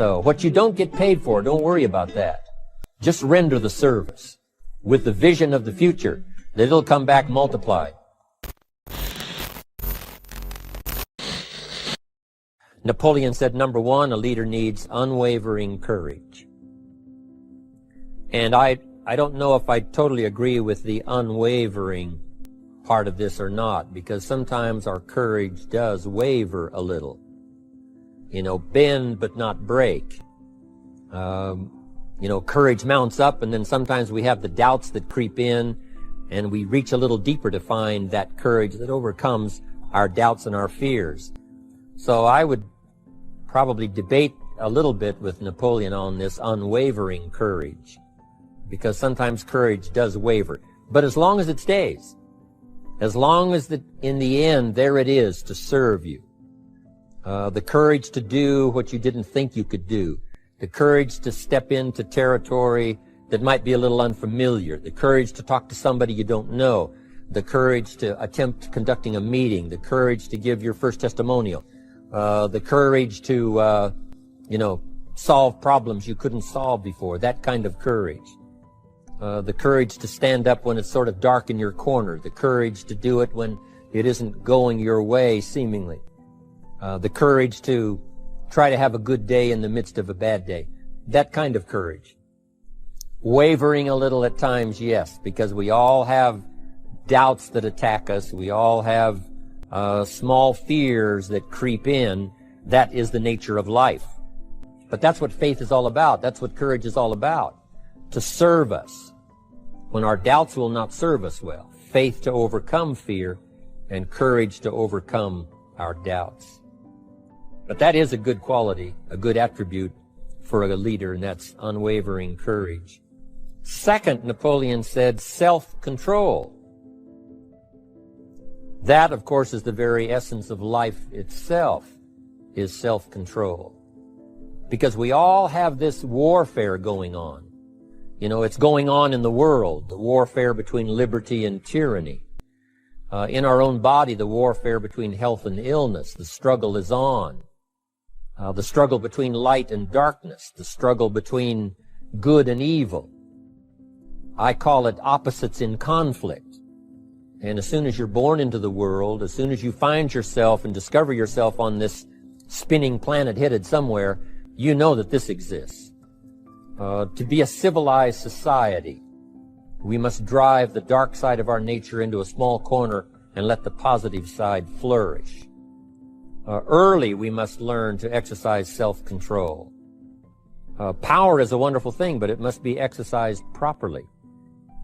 So what you don't get paid for, don't worry about that. Just render the service with the vision of the future that it'll come back multiplied. Napoleon said, number one, a leader needs unwavering courage. And I don't know if I totally agree with the unwavering part of this or not, because sometimes our courage does waver a little. You know, bend but not break. You know, courage mounts up, and then sometimes we have the doubts that creep in, and we reach a little deeper to find that courage that overcomes our doubts and our fears. So I would probably debate a little bit with Napoleon on this unwavering courage, because sometimes courage does waver. But as long as it stays, as long as in the end there it is to serve you, the courage to do what you didn't think you could do, the courage to step into territory that might be a little unfamiliar, the courage to talk to somebody you don't know, the courage to attempt conducting a meeting, the courage to give your first testimonial, the courage to, solve problems you couldn't solve before, that kind of courage. The courage to stand up when it's sort of dark in your corner, the courage to do it when it isn't going your way, seemingly. The courage to try to have a good day in the midst of a bad day. That kind of courage. Wavering a little at times, yes, because we all have doubts that attack us. We all have small fears that creep in. That is the nature of life. But that's what faith is all about. That's what courage is all about. To serve us when our doubts will not serve us well. Faith to overcome fear, and courage to overcome our doubts. But that is a good quality, a good attribute for a leader, and that's unwavering courage. Second, Napoleon said self-control. That, of course, is the very essence of life itself, is self-control. Because we all have this warfare going on. You know, it's going on in the world, the warfare between liberty and tyranny. In our own body, the warfare between health and illness, the struggle is on. The struggle between light and darkness, the struggle between good and evil. I call it opposites in conflict. And as soon as you're born into the world, as soon as you find yourself and discover yourself on this spinning planet headed somewhere, you know that this exists. To be a civilized society, we must drive the dark side of our nature into a small corner and let the positive side flourish. Early, we must learn to exercise self-control. Power is a wonderful thing, but it must be exercised properly.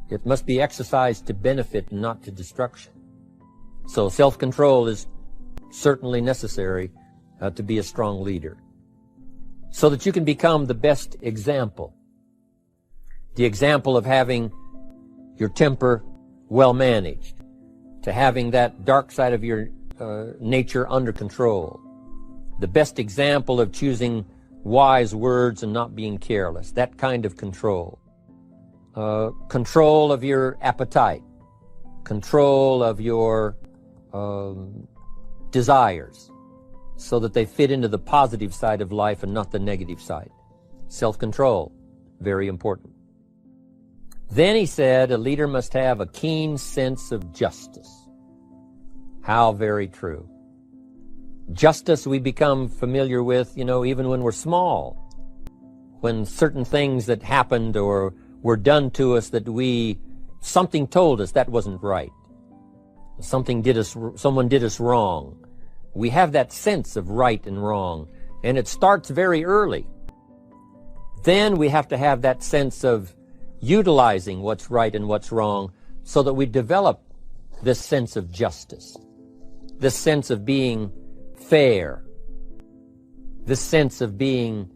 It must be exercised to benefit and not to destruction. So self-control is certainly necessary to be a strong leader, so that you can become the best example. The example of having your temper well managed, to having that dark side of your nature under control. The best example of choosing wise words and not being careless. That kind of control. Control of your appetite. Control of your desires, so that they fit into the positive side of life and not the negative side. Self-control, very important. Then he said a leader must have a keen sense of justice. How very true. Justice we become familiar with, even when we're small. When certain things that happened or were done to us that something told us that wasn't right. Someone did us wrong. We have that sense of right and wrong, and it starts very early. Then we have to have that sense of utilizing what's right and what's wrong so that we develop this sense of justice. This sense of being fair, this sense of being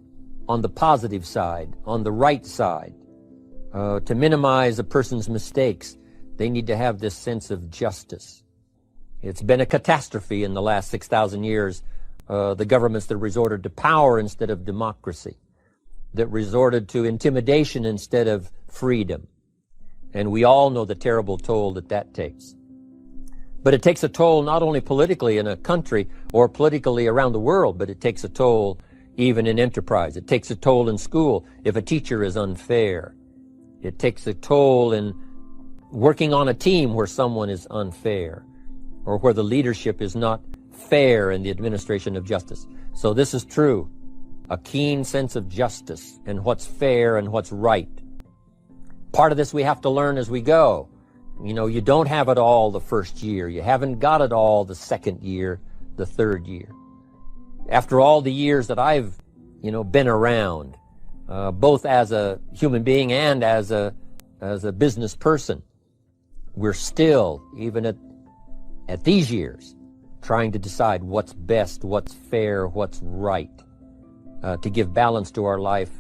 on the positive side, on the right side. To minimize a person's mistakes, they need to have this sense of justice. It's been a catastrophe in the last 6,000 years, the governments that resorted to power instead of democracy, that resorted to intimidation instead of freedom. And we all know the terrible toll that takes. But it takes a toll not only politically in a country or politically around the world, but it takes a toll even in enterprise. It takes a toll in school if a teacher is unfair. It takes a toll in working on a team where someone is unfair, or where the leadership is not fair in the administration of justice. So this is true. A keen sense of justice and what's fair and what's right. Part of this we have to learn as we go. You know, you don't have it all the first year. You haven't got it all the second year, the third year. After all the years that I've, been around, both as a human being and as a business person, we're still, even at these years, trying to decide what's best, what's fair, what's right, to give balance to our life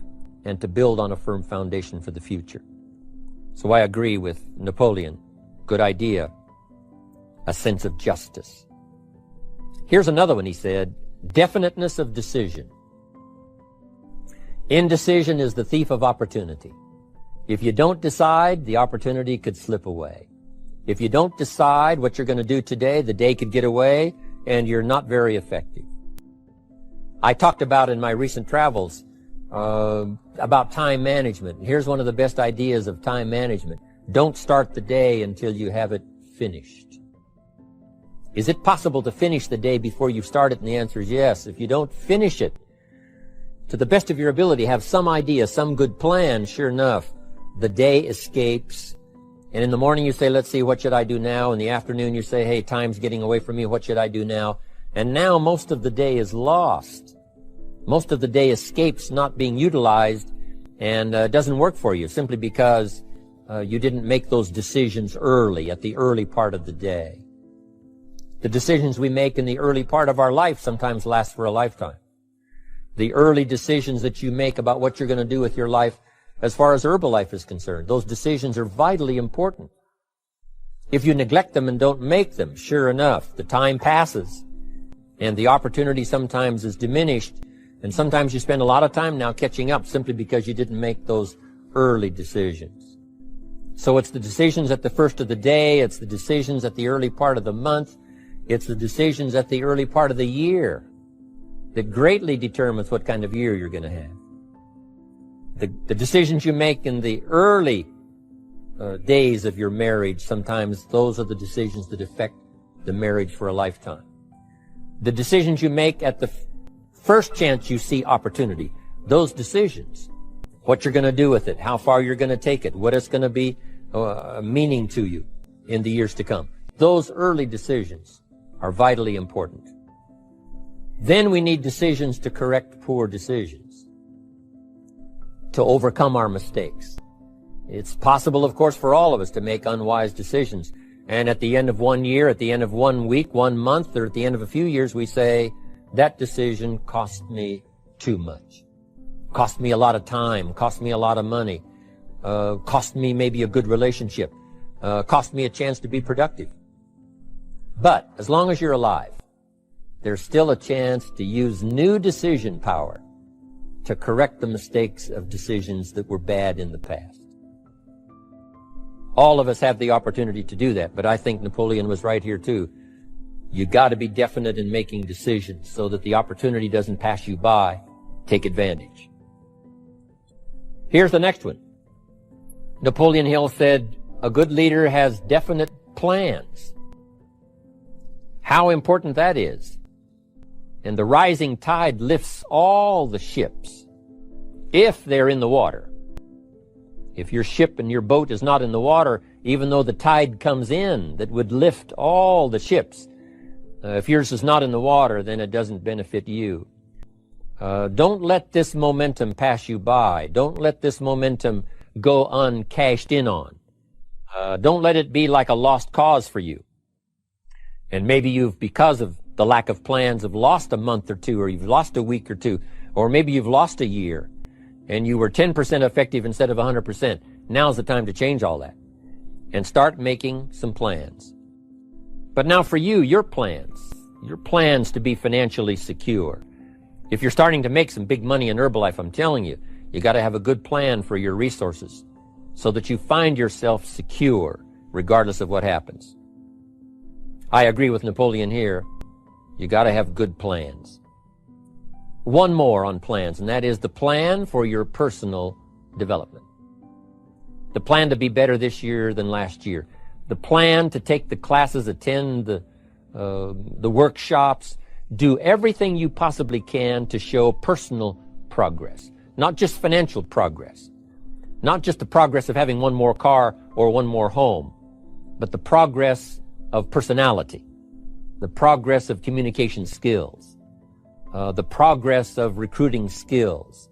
and to build on a firm foundation for the future. So I agree with Napoleon. Good idea. A sense of justice. Here's another one, he said. Definiteness of decision. Indecision is the thief of opportunity. If you don't decide, the opportunity could slip away. If you don't decide what you're going to do today, the day could get away and you're not very effective. I talked about in my recent travels about time management. Here's one of the best ideas of time management. Don't start the day until you have it finished. Is it possible to finish the day before you start it? And the answer is yes. If you don't finish it to the best of your ability, have some idea, some good plan, sure enough, the day escapes. And in the morning you say, let's see, what should I do now? In the afternoon you say, hey, time's getting away from me, what should I do now? And now most of the day is lost. Most of the day escapes not being utilized and doesn't work for you simply because you didn't make those decisions early, at the early part of the day. The decisions we make in the early part of our life sometimes last for a lifetime. The early decisions that you make about what you're going to do with your life as far as Herbalife is concerned, those decisions are vitally important. If you neglect them and don't make them, sure enough, the time passes and the opportunity sometimes is diminished, and sometimes you spend a lot of time now catching up simply because you didn't make those early decisions. So it's the decisions at the first of the day, it's the decisions at the early part of the month, it's the decisions at the early part of the year that greatly determines what kind of year you're going to have. The decisions you make in the early days of your marriage, sometimes those are the decisions that affect the marriage for a lifetime. The decisions you make at the first chance you see opportunity, those decisions, what you're going to do with it, how far you're going to take it, what it's going to be meaning to you in the years to come. Those early decisions are vitally important. Then we need decisions to correct poor decisions, to overcome our mistakes. It's possible, of course, for all of us to make unwise decisions. And at the end of 1 year, at the end of 1 week, 1 month, or at the end of a few years, we say, that decision cost me too much. Cost me a lot of time, cost me a lot of money, cost me maybe a good relationship, cost me a chance to be productive. But as long as you're alive, there's still a chance to use new decision power to correct the mistakes of decisions that were bad in the past. All of us have the opportunity to do that, but I think Napoleon was right here too. You got to be definite in making decisions so that the opportunity doesn't pass you by. Take advantage. Here's the next one. Napoleon Hill said, a good leader has definite plans. How important that is. And the rising tide lifts all the ships if they're in the water. If your ship and your boat is not in the water, even though the tide comes in that would lift all the ships, if yours is not in the water, then it doesn't benefit you. Don't let this momentum pass you by. Don't let this momentum go uncashed in on. Don't let it be like a lost cause for you. And maybe you've, because of the lack of plans, have lost a month or two, or you've lost a week or two, or maybe you've lost a year, and you were 10% effective instead of 100%. Now's the time to change all that and start making some plans. But now for you, your plans to be financially secure. If you're starting to make some big money in Herbalife, I'm telling you, you got to have a good plan for your resources so that you find yourself secure regardless of what happens. I agree with Napoleon here. You got to have good plans. one more on plans, and that is the plan for your personal development. The plan to be better this year than last year. The plan to take the classes, attend the workshops, do everything you possibly can to show personal progress. Not just financial progress. Not just the progress of having one more car or one more home, but the progress of personality, the progress of communication skills, the progress of recruiting skills,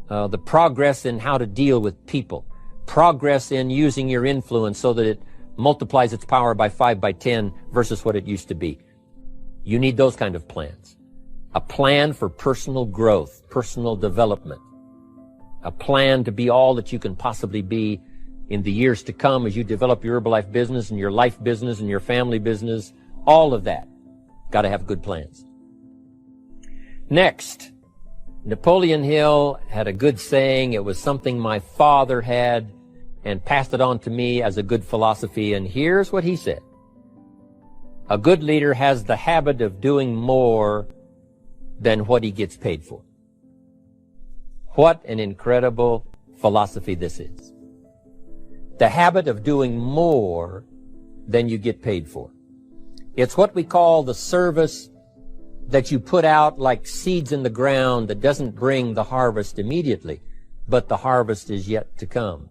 the progress in how to deal with people, progress in using your influence so that it multiplies its power by 5 by 10 versus what it used to be. You need those kind of plans. A plan for personal growth, personal development. A plan to be all that you can possibly be in the years to come as you develop your Herbalife business and your life business and your family business. All of that. Got to have good plans. Next, Napoleon Hill had a good saying. It was something my father had and passed it on to me as a good philosophy. And here's what he said. A good leader has the habit of doing more than what he gets paid for. What an incredible philosophy this is. The habit of doing more than you get paid for. It's what we call the service that you put out like seeds in the ground that doesn't bring the harvest immediately, but the harvest is yet to come.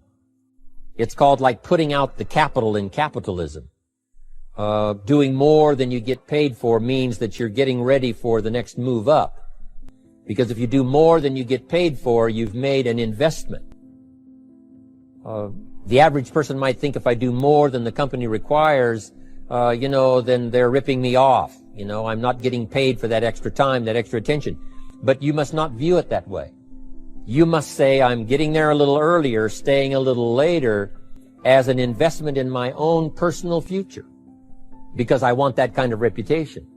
It's called like putting out the capital in capitalism. Doing more than you get paid for means that you're getting ready for the next move up. Because if you do more than you get paid for, you've made an investment. The average person might think if I do more than the company requires, then they're ripping me off. I'm not getting paid for that extra time, that extra attention. But you must not view it that way. You must say, I'm getting there a little earlier, staying a little later, as an investment in my own personal future. Because I want that kind of reputation.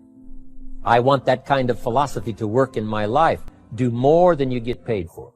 I want that kind of philosophy to work in my life. Do more than you get paid for.